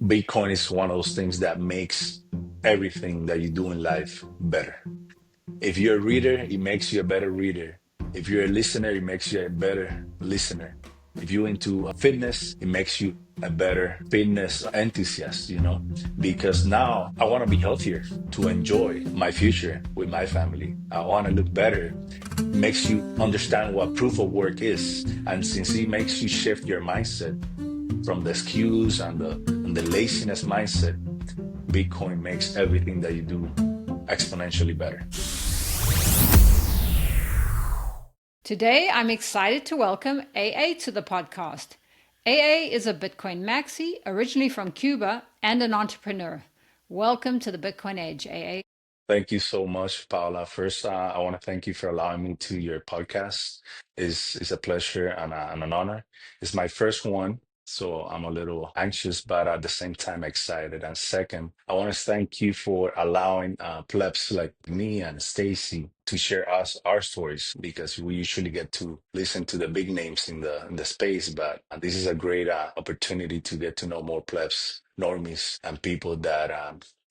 Bitcoin is one of those things that makes everything that you do in life better. If you're a reader, it makes you a better reader. If you're a listener, it makes you a better listener. If you're into fitness, it makes you a better fitness enthusiast, because now I want to be healthier to enjoy my future with my family. I want to look better. Makes you understand what proof of work is. And since it makes you shift your mindset from the excuse and the laziness mindset, Bitcoin makes everything that you do exponentially better. Today, I'm excited to welcome AA to the podcast. AA is a Bitcoin maxi, originally from Cuba, and an entrepreneur. Welcome to the Bitcoin Age, AA. Thank you so much, Paula. First, I want to thank you for allowing me to your podcast. It's a pleasure and an honor. It's my first one, so I'm a little anxious, but at the same time excited. And second, I want to thank you for allowing plebs like me and Stacy to share our stories because we usually get to listen to the big names in the space, but this is a great opportunity to get to know more plebs, normies, and people that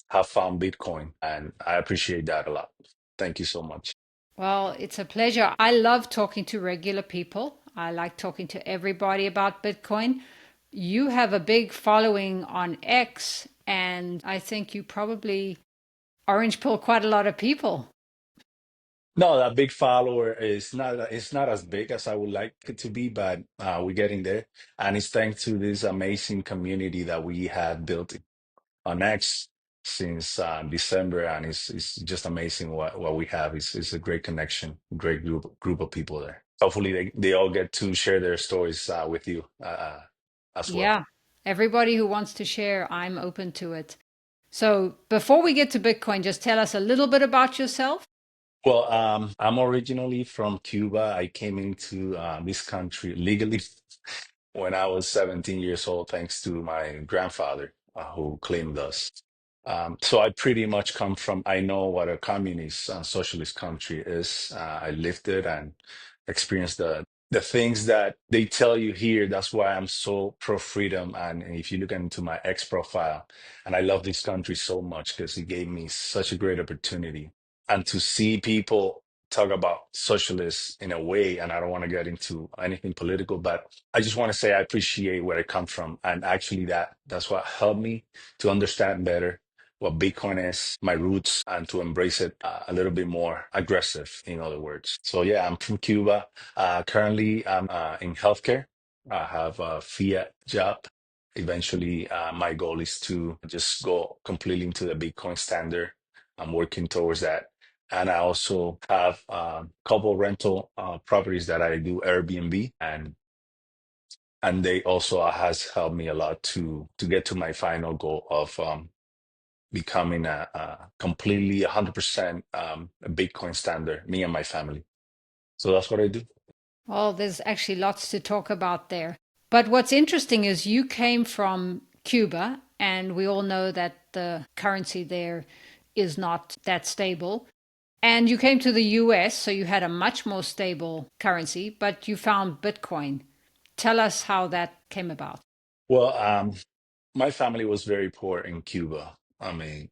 have found Bitcoin, and I appreciate that a lot. Thank you so much. Well, it's a pleasure. I love talking to regular people. I like talking to everybody about Bitcoin. You have a big following on X, and I think you probably orange pill quite a lot of people. No, that big follower is not it's not as big as I would like it to be, but we're getting there. And it's thanks to this amazing community that we have built on X since December, and it's just amazing what we have. It's a great connection, great group of people there. Hopefully, they all get to share their stories with you as well. Yeah, everybody who wants to share, I'm open to it. So before we get to Bitcoin, just tell us a little bit about yourself. Well, I'm originally from Cuba. I came into this country legally when I was 17 years old, thanks to my grandfather who claimed us. So I pretty much come from, I know what a communist socialist country is. I lived it and experienced the things that they tell you here. That's why I'm so pro freedom. And if you look into my ex profile, and I love this country so much because it gave me such a great opportunity. And to see people talk about socialists in a way, and I don't want to get into anything political, but I just want to say I appreciate where I come from. And actually that's what helped me to understand better what Bitcoin is, my roots, and to embrace it a little bit more aggressive, in other words. So yeah, I'm from Cuba. Currently, I'm in healthcare. I have a fiat job. Eventually, my goal is to just go completely into the Bitcoin standard. I'm working towards that. And I also have a couple rental properties that I do Airbnb, and they also has helped me a lot to get to my final goal of becoming a completely 100% a Bitcoin standard, me and my family. So that's what I do. Well, there's actually lots to talk about there. But what's interesting is you came from Cuba, and we all know that the currency there is not that stable. And you came to the US, so you had a much more stable currency, but you found Bitcoin. Tell us how that came about. Well, my family was very poor in Cuba. I mean,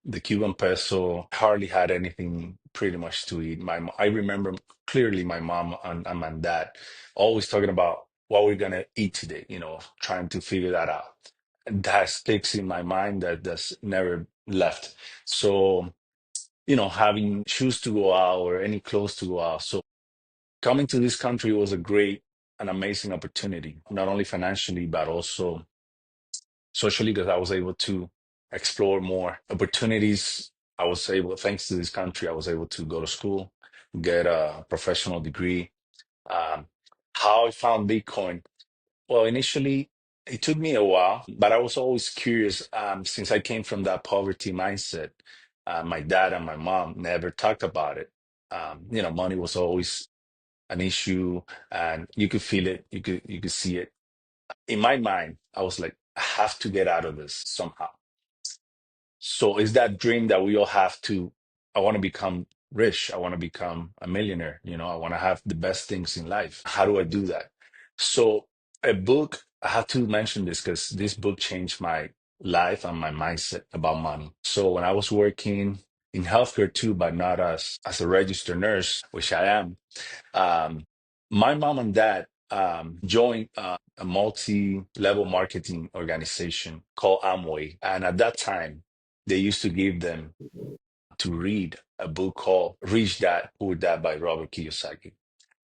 the Cuban peso hardly had anything pretty much to eat. I remember clearly my mom and my dad always talking about what we're gonna eat today, trying to figure that out. That sticks in my mind that's never left. So, having shoes to go out or any clothes to go out. So coming to this country was a great and amazing opportunity, not only financially, but also socially, because I was able to explore more opportunities. Thanks to this country, I was able to go to school, get a professional degree. Um, how I found Bitcoin? Well, initially, it took me a while, but I was always curious since I came from that poverty mindset. My dad and my mom never talked about it. Money was always an issue, and you could feel it, you could see it. In my mind, I was like, I have to get out of this somehow. So it's that dream that we all have to. I want to become rich. I want to become a millionaire. I want to have the best things in life. How do I do that? So a book, I have to mention this because this book changed my life and my mindset about money. So when I was working in healthcare too, but not as a registered nurse, which I am, um, my mom and dad joined a multi-level marketing organization called Amway, and at that time, they used to give them to read a book called Rich Dad Poor Dad by Robert Kiyosaki.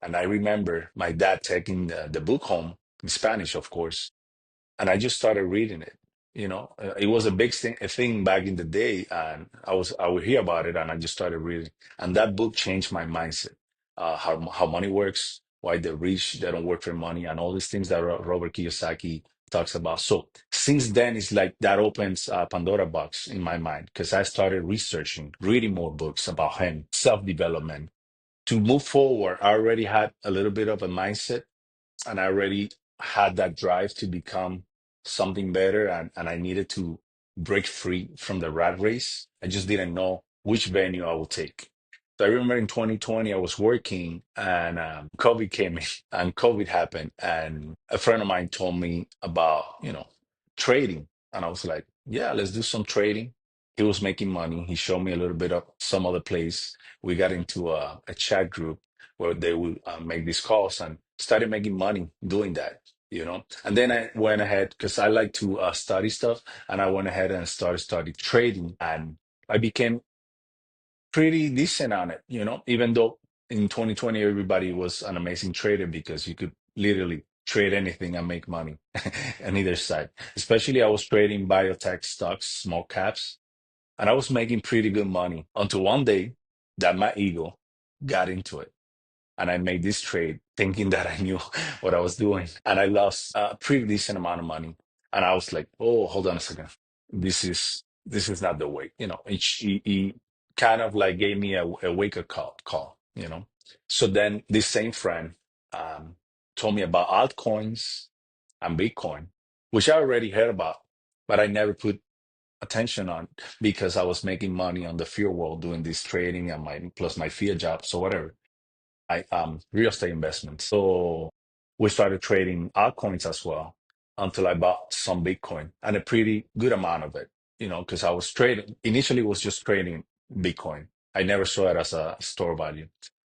And I remember my dad taking the book home in Spanish, of course, and I just started reading it. It was a thing back in the day, and I would hear about it, and I just started reading. And that book changed my mindset. How money works, why the rich they don't work for money, and all these things that Robert Kiyosaki talks about. So since then, it's like that opens a Pandora box in my mind because I started researching, reading more books about him, self development. To move forward, I already had a little bit of a mindset and I already had that drive to become something better and I needed to break free from the rat race. I just didn't know which venue I would take. So I remember in 2020 I was working and COVID came in and COVID happened and a friend of mine told me about, trading and I was like, yeah, let's do some trading. He was making money. He showed me a little bit of some other place. We got into a chat group where they would make these calls and started making money doing that. And then I went ahead because I like to study stuff, and I went ahead and started studying trading, and I became pretty decent on it. Even though in 2020 everybody was an amazing trader because you could literally trade anything and make money on either side. Especially I was trading biotech stocks, small caps, and I was making pretty good money until one day that my ego got into it and I made this trade thinking that I knew what I was doing, and I lost a pretty decent amount of money. And I was like, "Oh, hold on a second, this is not the way." He kind of like gave me a wake up call. So then this same friend um, told me about altcoins and Bitcoin, which I already heard about, but I never put attention on because I was making money on the field world doing this trading and my plus my fiat job, so whatever. I real estate investments. So we started trading altcoins as well until I bought some Bitcoin and a pretty good amount of it, because I was trading initially it was just trading Bitcoin. I never saw it as a store value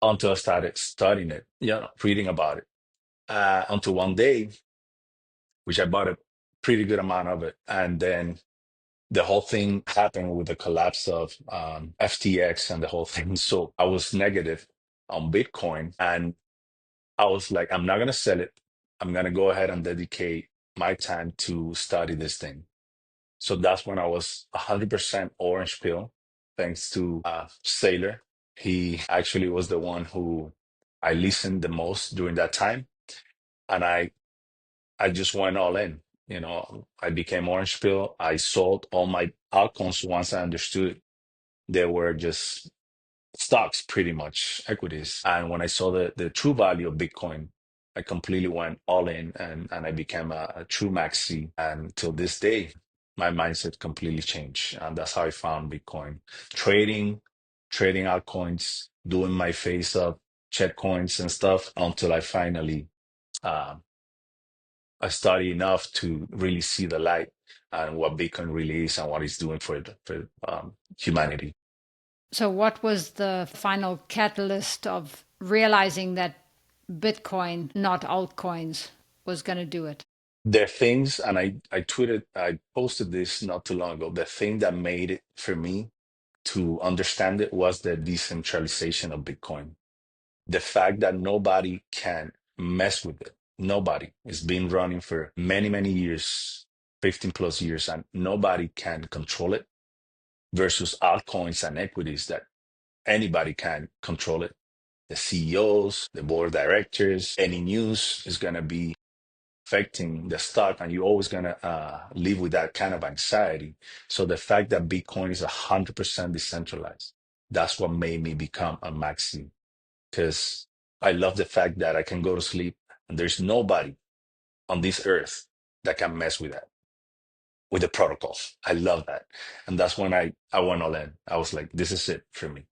until I started studying it, reading about it. Until one day, which I bought a pretty good amount of it. And then the whole thing happened with the collapse of FTX and the whole thing. So I was negative on Bitcoin and I was like, I'm not gonna sell it. I'm gonna go ahead and dedicate my time to study this thing. So that's when I was 100% orange pill, thanks to Saylor. He actually was the one who I listened the most during that time, and I just went all in. I became orange pill. I sold all my altcoins once I understood they were just stocks, pretty much equities. And when I saw the true value of Bitcoin, I completely went all in and I became a true maxi. And till this day, my mindset completely changed. And that's how I found Bitcoin. Trading, trading altcoins, doing my face up, check coins and stuff until I finally uh, I studied enough to really see the light and what Bitcoin really is and what it's doing for humanity. So, what was the final catalyst of realizing that Bitcoin, not altcoins, was going to do it? There are things, and I posted this not too long ago. The thing that made it for me to understand it was the decentralization of Bitcoin. The fact that nobody can mess with it. Nobody. It's been running for many, many years, 15 plus years, and nobody can control it versus altcoins and equities that anybody can control it. The CEOs, the board of directors, any news is going to be affecting the stock and you're always going to live with that kind of anxiety. So the fact that Bitcoin is 100% decentralized, that's what made me become a maxi because I love the fact that I can go to sleep and there's nobody on this earth that can mess with that, with the protocol. I love that. And that's when I went all in. I was like, this is it for me.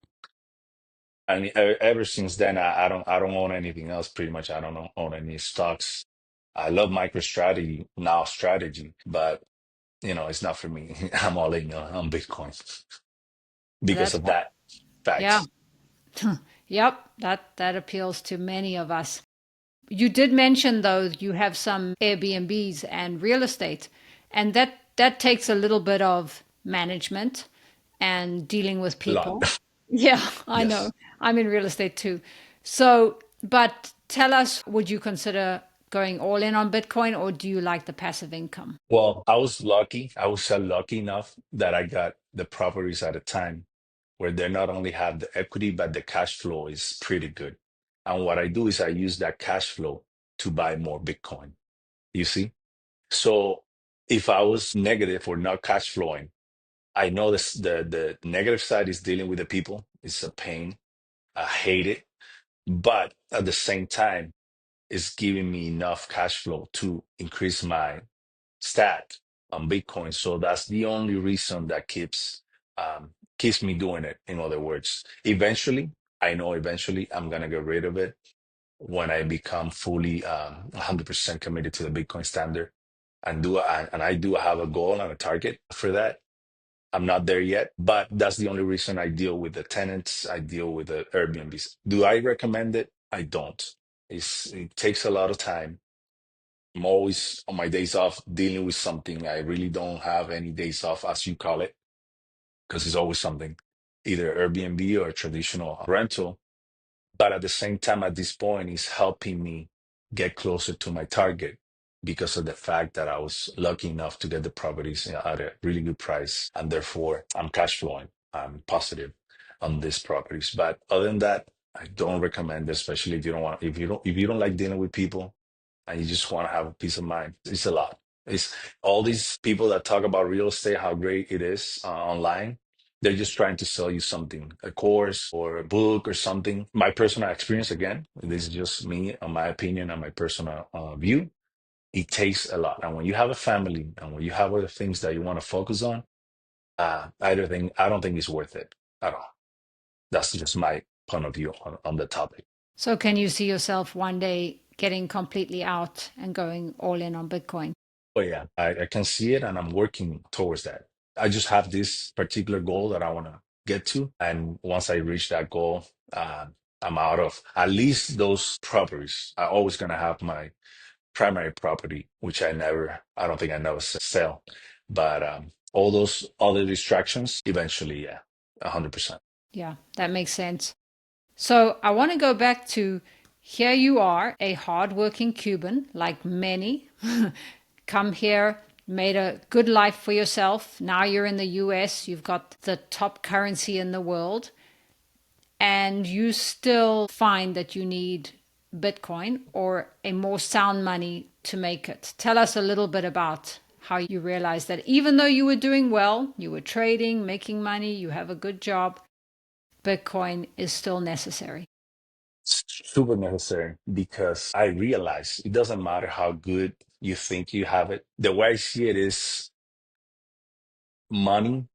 And ever since then, I don't own anything else. Pretty much, I don't own any stocks. I love MicroStrategy now, strategy, but it's not for me. I'm all in on Bitcoin because That's of that yeah. fact. Yep, that appeals to many of us. You did mention though you have some Airbnbs and real estate, and that takes a little bit of management and dealing with A lot. people. Yeah, I know. Yes. I'm in real estate too. So, but tell us, would you consider going all in on Bitcoin or do you like the passive income? Well, I was lucky. I was lucky enough that I got the properties at a time where they not only have the equity, but the cash flow is pretty good. And what I do is I use that cash flow to buy more Bitcoin. You see? So if I was negative or not cash flowing, I know this the negative side is dealing with the people. It's a pain. I hate it. But at the same time, it's giving me enough cash flow to increase my stat on Bitcoin. So that's the only reason that keeps me doing it. In other words, eventually, I know eventually I'm gonna get rid of it when I become fully 100% committed to the Bitcoin standard, and I do have a goal and a target for that. I'm not there yet, but that's the only reason I deal with the tenants. I deal with the Airbnbs. Do I recommend it? I don't. It takes a lot of time. I'm always on my days off dealing with something. I really don't have any days off, as you call it, because it's always something, either Airbnb or traditional rental. But at the same time, at this point, it's helping me get closer to my target because of the fact that I was lucky enough to get the properties at a really good price, and therefore I'm cash flowing. I'm positive on these properties. But other than that, I don't recommend it, especially if you don't like dealing with people and you just want to have a peace of mind. It's a lot. It's all these people that talk about real estate, how great it is online. They're just trying to sell you something, a course or a book or something. My personal experience, again, this is just me, my opinion, and my personal view. It takes a lot. And when you have a family and when you have other things that you want to focus on, I don't think it's worth it at all. That's just my point of view on the topic. So, can you see yourself one day getting completely out and going all in on Bitcoin? But yeah, I can see it and I'm working towards that. I just have this particular goal that I want to get to. And once I reach that goal, I'm out of at least those properties. I'm always going to have my primary property, which I don't think I never sell. But all those other distractions, eventually, yeah, 100%. Yeah, that makes sense. So, I want to go back to here you are, a hardworking Cuban, like many, come here, made a good life for yourself. Now you're in the US, you've got the top currency in the world, and you still find that you need Bitcoin or a more sound money to make it. Tell us a little bit about how you realized that even though you were doing well, you were trading, making money, you have a good job, Bitcoin is still necessary. It's super necessary because I realize it doesn't matter how good you think you have it. The way I see it is money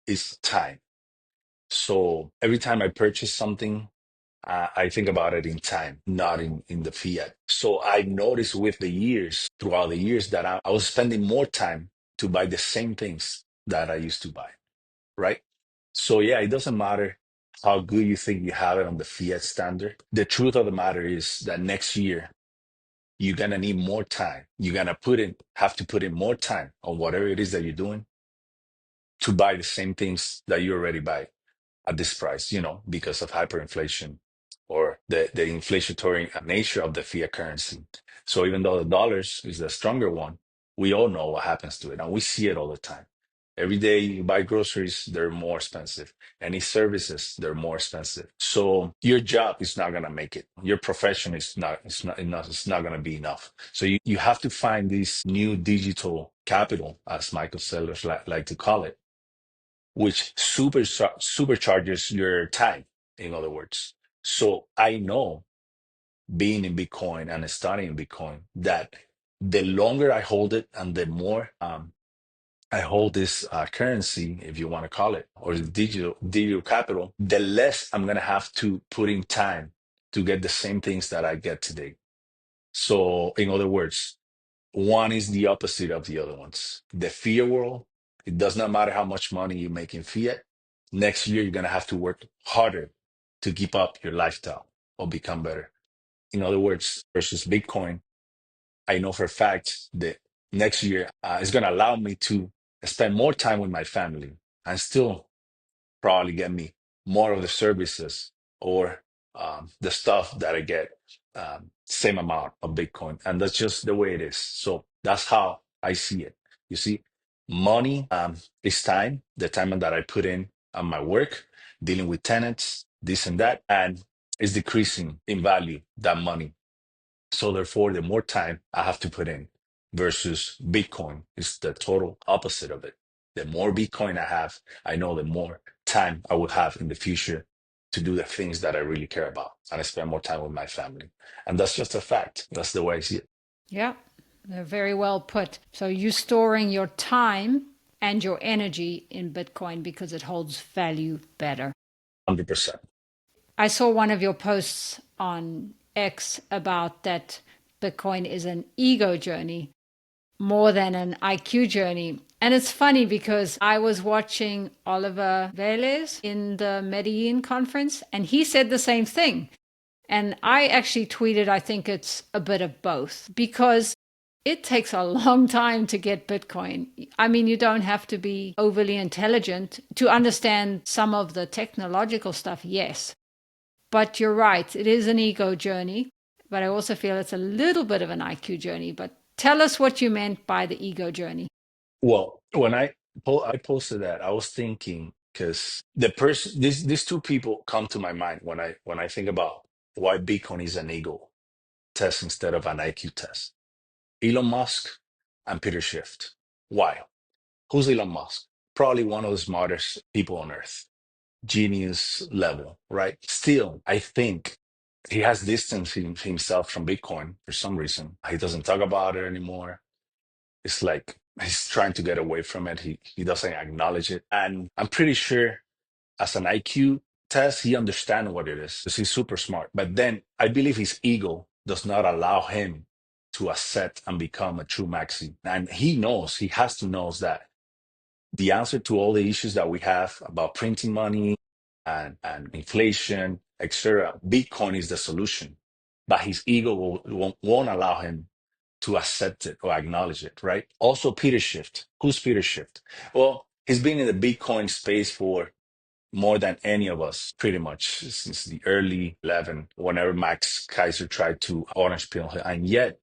is time. So every time I purchase something, I think about it in time, not in the fiat. So I noticed throughout the years, that I was spending more time to buy the same things that I used to buy, right? So yeah, it doesn't matter how good you think you have it on the fiat standard. The truth of the matter is that next year, you're gonna need more time. You're gonna have to put in more time on whatever it is that you're doing to buy the same things that you already buy at this price, because of hyperinflation or the inflationary nature of the fiat currency. So even though the dollars is the stronger one, we all know what happens to it, and we see it all the time. Every day you buy groceries, they're more expensive. Any services, they're more expensive. So your job is not gonna make it. Your profession is not, it's not enough, it's not gonna be enough. So you have to find this new digital capital, as Michael Saylor like to call it, which supercharges your time, in other words. So I know, being in Bitcoin and studying Bitcoin, that the longer I hold it and the more I hold this currency, if you want to call it, or the digital capital, the less I'm going to have to put in time to get the same things that I get today. So in other words, one is the opposite of the other ones. The fiat world, it does not matter how much money you make in fiat. Next year, you're going to have to work harder to keep up your lifestyle or become better. In other words, versus Bitcoin, I know for a fact that next year is going to allow me to spend more time with my family and still probably get me more of the services or the stuff that I get, same amount of Bitcoin. And that's just the way it is. So that's how I see it. You see, money is time, the time that I put in on my work, dealing with tenants, this and that, and it's decreasing in value, that money. So therefore, the more time I have to put in versus Bitcoin is the total opposite of it. The more Bitcoin I have, I know the more time I will have in the future to do the things that I really care about. And I spend more time with my family. And that's just a fact. That's the way I see it. Yeah, very well put. So you're storing your time and your energy in Bitcoin because it holds value better. 100%. I saw one of your posts on X about that Bitcoin is an ego journey more than an IQ journey. And it's funny because I was watching Oliver Velez in the Medellin conference, and he said the same thing. And I actually tweeted, I think it's a bit of both because it takes a long time to get Bitcoin. I mean, you don't have to be overly intelligent to understand some of the technological stuff, yes. But you're right, it is an ego journey. But I also feel it's a little bit of an IQ journey. But tell us what you meant by the ego journey. Well, when I posted that, I was thinking because the person these two people come to my mind when I think about why Bitcoin is an ego test instead of an IQ test. Elon Musk and Peter Schiff. Why? Who's Elon Musk? Probably one of the smartest people on earth, genius level, right? Still, I think he has distanced himself from Bitcoin for some reason. He doesn't talk about it anymore. It's like he's trying to get away from it. He doesn't acknowledge it. And I'm pretty sure as an IQ test, he understands what it is because he's super smart. But then I believe his ego does not allow him to accept and become a true maxi. And he knows, he has to know that the answer to all the issues that we have about printing money and inflation, etc., Bitcoin is the solution. But his ego won't allow him to accept it or acknowledge it, right? Also, Peter Schiff. Who's Peter Schiff? Well, he's been in the Bitcoin space for more than any of us, pretty much since the early 11, whenever Max Kaiser tried to orange pill him. And yet,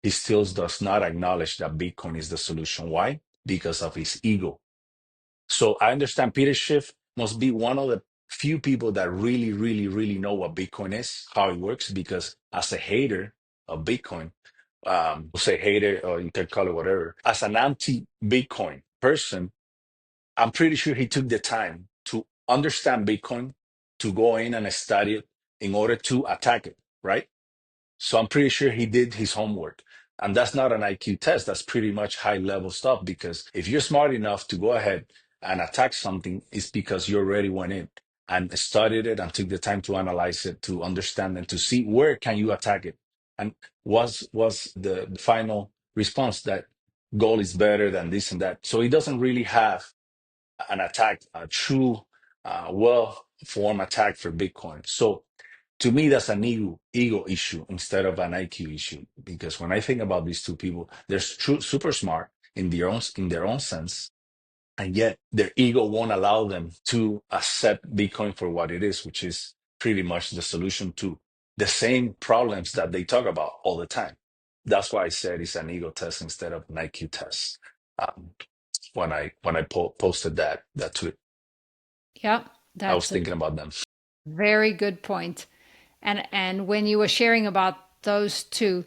he still does not acknowledge that Bitcoin is the solution. Why? Because of his ego. So I understand Peter Schiff must be one of the few people that really, really, really know what Bitcoin is, how it works, because as a hater of Bitcoin, we'll say hater or you can call it whatever, as an anti-Bitcoin person, I'm pretty sure he took the time to understand Bitcoin, to go in and study it in order to attack it, right? So I'm pretty sure he did his homework. And that's not an IQ test. That's pretty much high level stuff because if you're smart enough to go ahead and attack something, it's because you already went in and studied it and took the time to analyze it, to understand and to see where can you attack it. And was the final response that gold is better than this and that. So he doesn't really have an attack, a true, well-formed attack for Bitcoin. So to me, that's an ego issue instead of an IQ issue. Because when I think about these two people, they're super smart in their own sense, and yet their ego won't allow them to accept Bitcoin for what it is, which is pretty much the solution to the same problems that they talk about all the time. That's why I said it's an ego test instead of an IQ test. Um, when I posted that tweet, Yeah, I was that's a thinking about them. very good point. And when you were sharing about those two,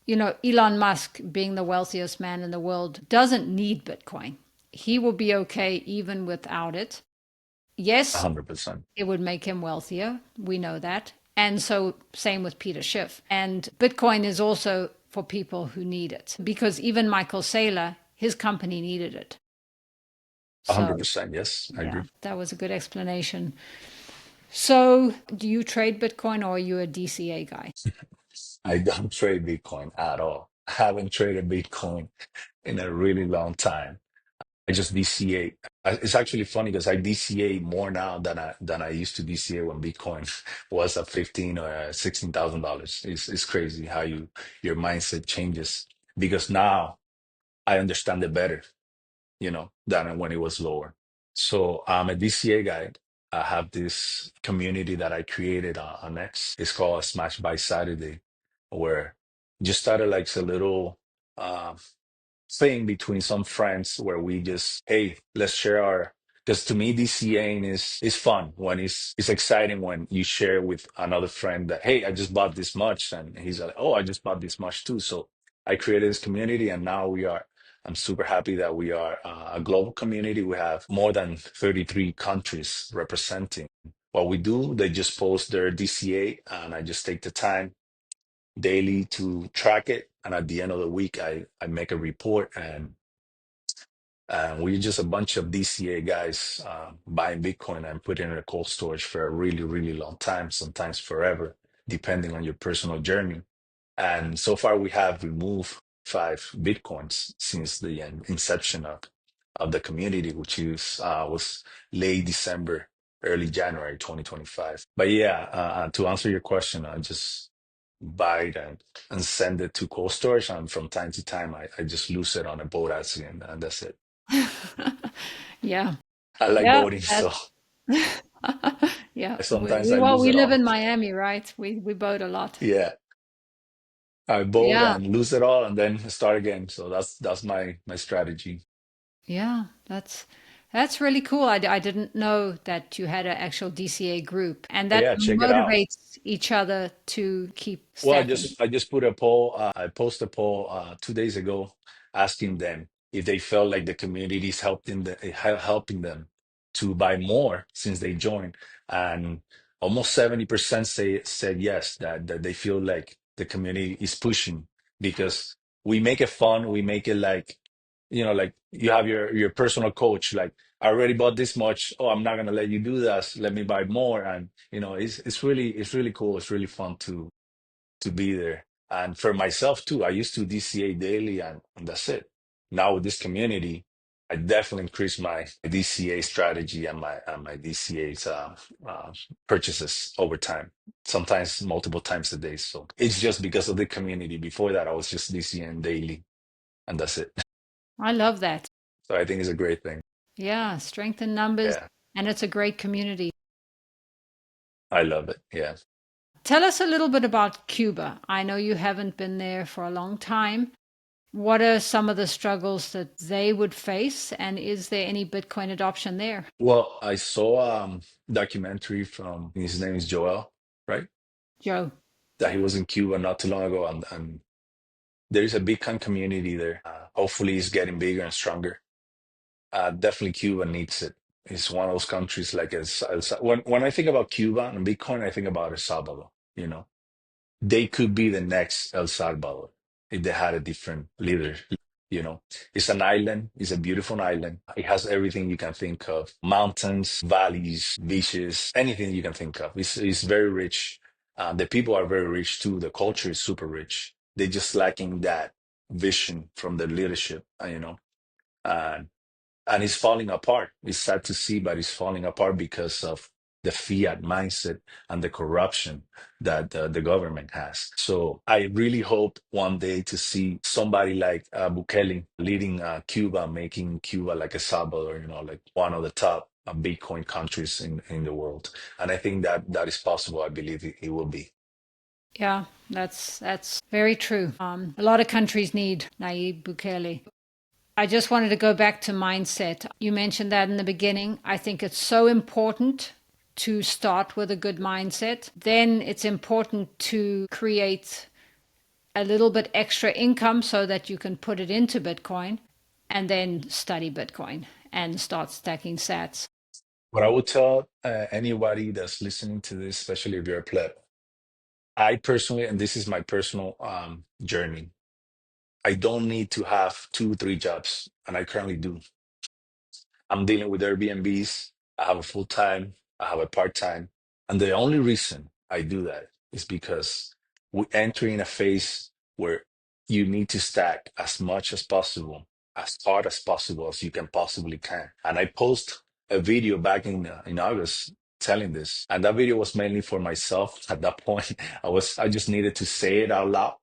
you know, Elon Musk being the wealthiest man in the world doesn't need Bitcoin. He will be okay even without it. Yes, 100%. it would make him wealthier. We know that. And so, same with Peter Schiff. And Bitcoin is also for people who need it because even Michael Saylor, his company needed it. So, 100%. Yes, I yeah, agree. that was a good explanation. So, do you trade Bitcoin or are you a DCA guy? I don't trade Bitcoin at all. haven't traded Bitcoin in a really long time. I just DCA. It's actually funny because I DCA more now than I used to DCA when Bitcoin was at 15 or $16,000. It's crazy how your mindset changes because now I understand it better, than when it was lower. So I'm a DCA guy. I have this community that I created on X. It's called Smash by Saturday, where just started like a little thing between some friends where we just, hey, let's share our. Because to me, DCAing is fun when it's exciting when you share with another friend that, hey, I just bought this much, and he's like, oh, I just bought this much too. So I created this community, and now we are. I'm super happy that we are a global community. We have more than 33 countries representing what we do. They just post their DCA, and I just take the time daily to track it. And at the end of the week, I make a report, and we're just a bunch of DCA guys buying Bitcoin and putting it in a cold storage for a really, really long time, sometimes forever, depending on your personal journey. And so far, we have removed 5 Bitcoins since the inception of the community, which was late December, early January 2025. But yeah, to answer your question, I just buy it and send it to cold storage. And from time to time, I just lose it on a boat accident, and that's it. Yeah. I like Yeah. boating, so That's yeah. I We, sometimes we I well, lose we it live all. in Miami, right? We boat a lot. Yeah, I boat Yeah. and lose it all, and then start again. So that's my strategy. Yeah. That's really cool. I didn't know that you had an actual DCA group and that Yeah, check it out. motivates each other to keep Well, stacking. I just put a poll. I posted a poll 2 days ago, asking them if they felt like the community is helping them to buy more since they joined, and almost 70% said yes, that they feel like the community is pushing because we make it fun. We make it like, like you have your personal coach. Like, I already bought this much. Oh, I'm not gonna let you do that. Let me buy more, and it's really cool. It's really fun to be there. And for myself too, I used to DCA daily, and that's it. Now with this community, I definitely increased my DCA strategy and my DCA's purchases over time, sometimes multiple times a day. So it's just because of the community. Before that, I was just DCAing daily, and that's it. I love that. So I think it's a great thing. Yeah, strength in numbers, Yeah, and it's a great community. I love it. Yeah. Tell us a little bit about Cuba. I know you haven't been there for a long time. What are some of the struggles that they would face, and is there any Bitcoin adoption there? Well, I saw documentary from his name is Joel, right? Joe. That he was in Cuba not too long ago, and there is a Bitcoin community there. Hopefully, it's getting bigger and stronger. Definitely, Cuba needs it. It's one of those countries like when I think about Cuba and Bitcoin, I think about El Salvador. You know, they could be the next El Salvador if they had a different leader. It's an island. It's a beautiful island. It has everything you can think of: mountains, valleys, beaches, anything you can think of. It's very rich. The people are very rich too. The culture is super rich. They're just lacking that vision from the leadership. And it's falling apart. It's sad to see, but it's falling apart because of the fiat mindset and the corruption that the government has. So I really hope one day to see somebody like Bukele leading Cuba, making Cuba like a Salvador, like one of the top Bitcoin countries in the world. And I think that is possible. I believe it will be. Yeah, that's very true. A lot of countries need Nayib Bukele. I just wanted to go back to mindset. You mentioned that in the beginning. I think it's so important to start with a good mindset. Then it's important to create a little bit extra income so that you can put it into Bitcoin and then study Bitcoin and start stacking sats. What I would tell anybody that's listening to this, especially if you're a pleb, I personally, and this is my personal journey, I don't need to have 2, 3 jobs, and I currently do. I'm dealing with Airbnbs. I have a full time, I have a part time. And the only reason I do that is because we're entering a phase where you need to stack as much as possible, as hard as possible as you can possibly can. And I post a video back in August telling this, and that video was mainly for myself. At that point, I just needed to say it out loud,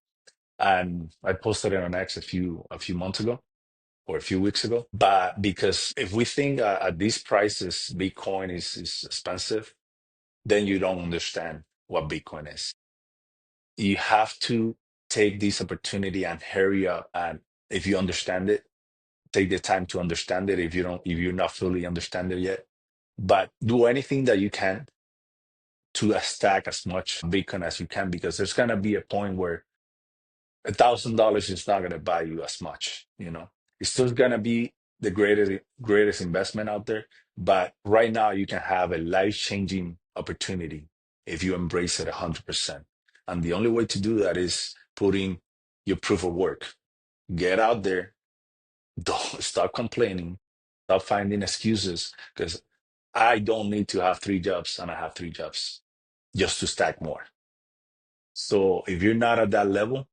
and I posted it on X a few months ago or a few weeks ago. But because if we think at these prices Bitcoin is expensive, then you don't understand what Bitcoin is. You have to take this opportunity and hurry up. And if you understand it, take the time to understand it. If you're not fully understand it yet, but do anything that you can to stack as much Bitcoin as you can, because there's gonna be a point where $1,000 is not gonna buy you as much. It's still gonna be the greatest investment out there. But right now, you can have a life-changing opportunity if you embrace it 100%. And the only way to do that is putting your proof of work. Get out there. Don't stop complaining. Stop finding excuses, because I don't need to have three jobs, and I have three jobs just to stack more. So if you're not at that level,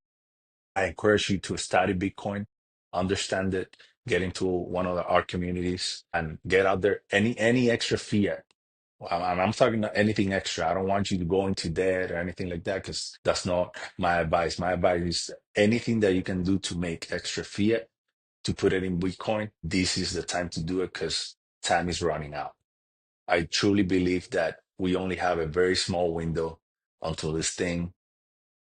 I encourage you to study Bitcoin, understand it, get into one of the art communities, and get out there. Any extra fiat. I'm talking about anything extra. I don't want you to go into debt or anything like that, because that's not my advice. My advice is anything that you can do to make extra fiat, to put it in Bitcoin. This is the time to do it, because time is running out. I truly believe that we only have a very small window until this thing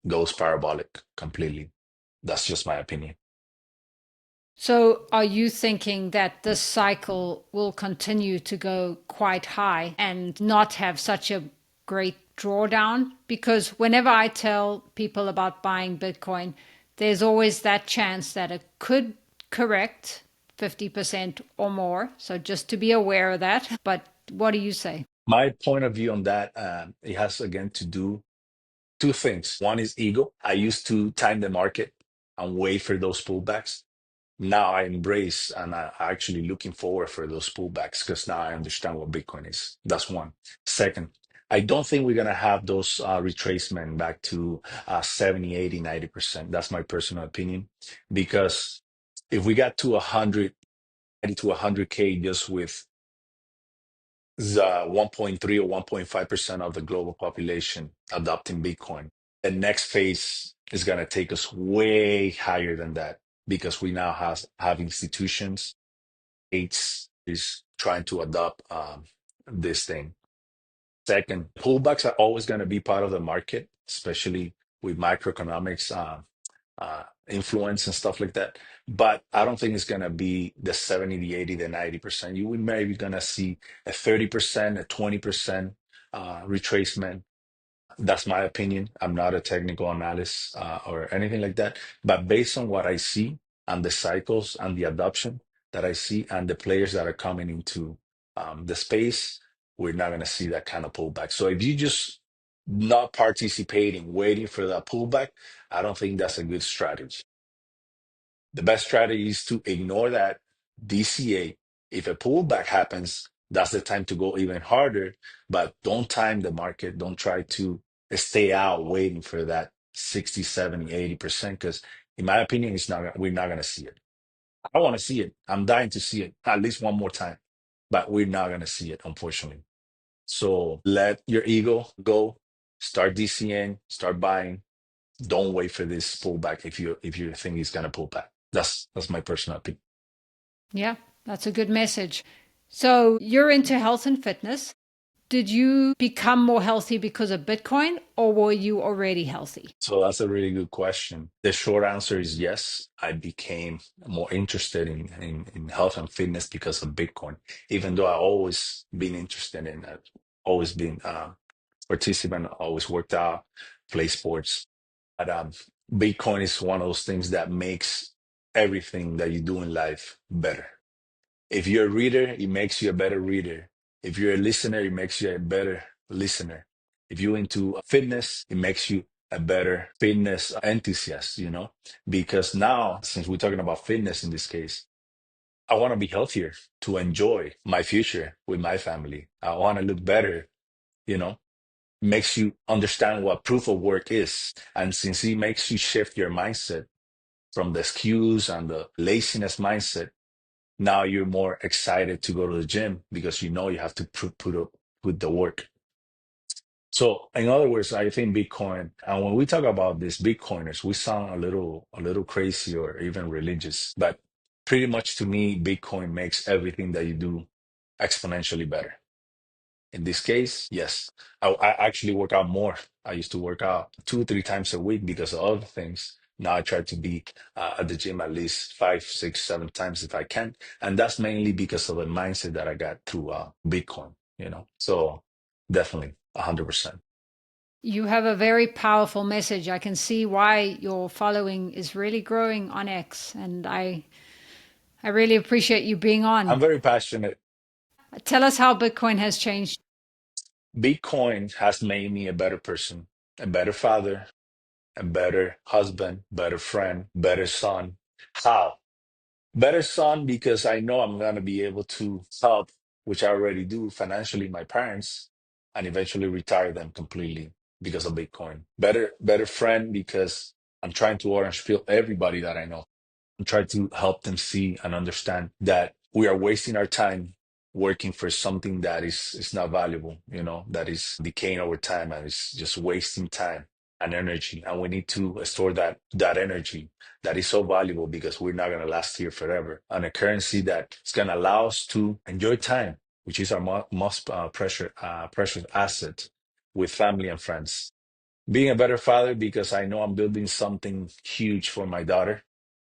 goes parabolic completely. That's just my opinion. So, are you thinking that this cycle will continue to go quite high and not have such a great drawdown? Because whenever I tell people about buying Bitcoin, there's always that chance that it could correct 50% or more. So, just to be aware of that. But what do you say? My point of view on that, it has again to do two things. One is ego. I used to time the market and wait for those pullbacks. Now I embrace and I actually looking forward for those pullbacks, because now I understand what Bitcoin is. That's one. Second, I don't think we're going to have those retracement back to 70, 80, 90%. That's my personal opinion. Because if we got to 100, to 100K just with the 1.3 or 1.5% of the global population adopting Bitcoin, the next phase is going to take us way higher than that, because we now have institutions, states is trying to adopt this thing. Second, pullbacks are always going to be part of the market, especially with microeconomics influence and stuff like that. But I don't think it's going to be the 70, the 80, the 90%. You would maybe going to see a 30%, a 20% retracement. That's my opinion. I'm not a technical analyst or anything like that. But based on what I see and the cycles and the adoption that I see and the players that are coming into the space, we're not going to see that kind of pullback. So if you just not participating, waiting for that pullback, I don't think that's a good strategy. The best strategy is to ignore that DCA. If a pullback happens, that's the time to go even harder, but don't time the market. Don't try to stay out waiting for that 60, 70, 80%, because in my opinion, we're not going to see it. I want to see it. I'm dying to see it at least one more time, but we're not going to see it, unfortunately. So let your ego go, start DCing, start buying. Don't wait for this pullback if you think it's gonna pull back. That's my personal opinion. Yeah, that's a good message. So, you're into health and fitness. Did you become more healthy because of Bitcoin or were you already healthy? So that's a really good question. The short answer is yes. I became more interested in health and fitness because of Bitcoin, even though I always been interested in it, always been participant, always worked out, play sports. But Bitcoin is one of those things that makes everything that you do in life better. If you're a reader, it makes you a better reader. If you're a listener, it makes you a better listener. If you're into fitness, it makes you a better fitness enthusiast. Because now, since we're talking about fitness in this case, I want to be healthier to enjoy my future with my family. I want to look better, you know, makes you understand what proof of work is. And since it makes you shift your mindset, from the excuse and the laziness mindset. Now you're more excited to go to the gym because you know you have to put the work. So, in other words, I think Bitcoin, and when we talk about these Bitcoiners, we sound a little crazy or even religious, but pretty much to me, Bitcoin makes everything that you do exponentially better. In this case, yes, I actually work out more. I used to work out 2, 3 times a week because of other things. Now I try to be at the gym at least 5, 6, 7 times if I can, and that's mainly because of the mindset that I got through Bitcoin. So definitely 100%. You have a very powerful message. I can see why your following is really growing on X, and I really appreciate you being I'm on. very passionate. Tell us how Bitcoin has changed. Bitcoin has made me a better person, a better father, a better husband, better friend, better son. How? Better son, because I know I'm going to be able to help, which I already do financially, my parents, and eventually retire them completely because of Bitcoin. Better friend, because I'm trying to orange pill everybody that I know and try to help them see and understand that we are wasting our time working for something that is not valuable, that is decaying over time and is just wasting time and energy. And we need to store that energy that is so valuable because we're not going to last here forever. And a currency that is going to allow us to enjoy time, which is our most precious asset with family and friends. Being a better father because I know I'm building something huge for my daughter,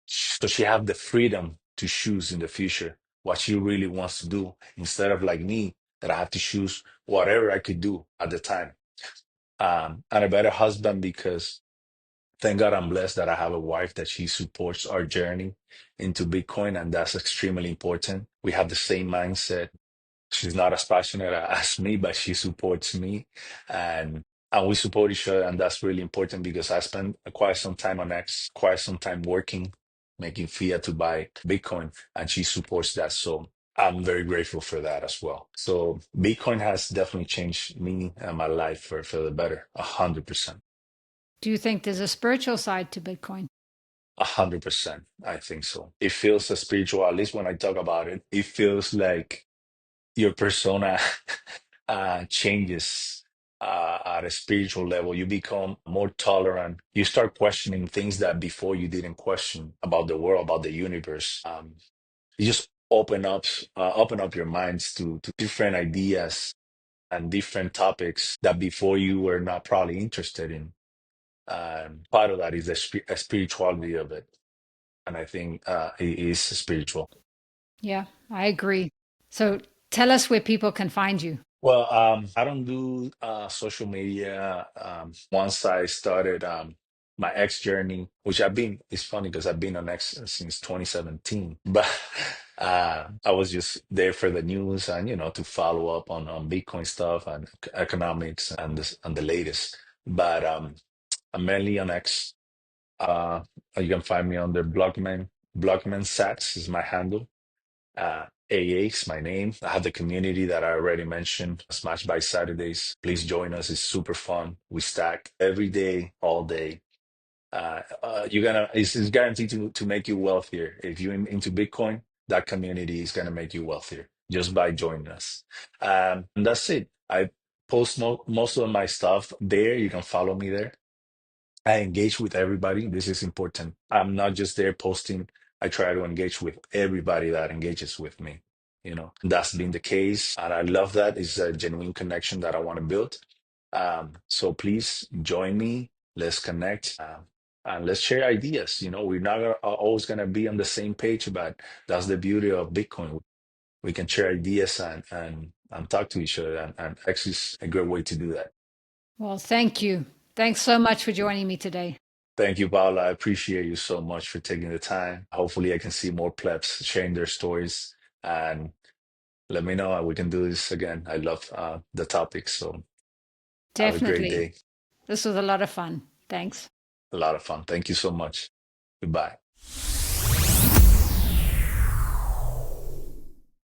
so she have the freedom to choose in the future what she really wants to do, instead of like me, that I have to choose whatever I could do at the time. And a better husband because thank God I'm blessed that I have a wife that she supports our journey into Bitcoin, and that's extremely important. We have the same mindset. She's not as passionate as me, but she supports me, and and we support each other, and that's really important because I spent quite some time on X, quite some time working, making fiat to buy Bitcoin, and she supports that. So I'm very grateful for that as well. So Bitcoin has definitely changed me and my life for the better, 100%. Do you think there's a spiritual side to Bitcoin? 100%. I think so. It feels spiritual, at least when I talk about it. It feels like your persona changes at a spiritual level. You become more tolerant. You start questioning things that before you didn't question about the world, about the universe. You just open up your minds to different ideas and different topics that before you were not probably interested in. Part of that is a spirituality of it, and I think it is spiritual. Yeah, I agree. So tell us where people can find you. Well, I don't do social media. Once I started my X journey, which it's funny because I've been on X since 2017, but I was just there for the news and, to follow up on Bitcoin stuff and economics and the latest. But I'm mainly on X. Uh, you can find me under Blockman Sats is my handle. AA is my name. I have the community that I already mentioned, Smash by Saturdays. Please join us. It's super fun. We stack every day, all day. It's guaranteed to make you wealthier. If you're into Bitcoin, that community is gonna make you wealthier just by joining us. And that's it. I post most of my stuff there. You can follow me there. I engage with everybody. This is important. I'm not just there posting. I try to engage with everybody that engages with me. That's been the case. And I love that. It's a genuine connection that I want to build. So please join me. Let's connect. And let's share ideas. We're not always going to be on the same page, but that's the beauty of Bitcoin. We can share ideas and talk to each other. And X is a great way to do that. Well, thank you. Thanks so much for joining me today. Thank you, Paula. I appreciate you so much for taking the time. Hopefully, I can see more plebs sharing their stories and let me know and we can do this again. I love the topic. So have a great Definitely. day. This was a lot of fun. Thanks. A lot of fun. Thank you so much. Goodbye.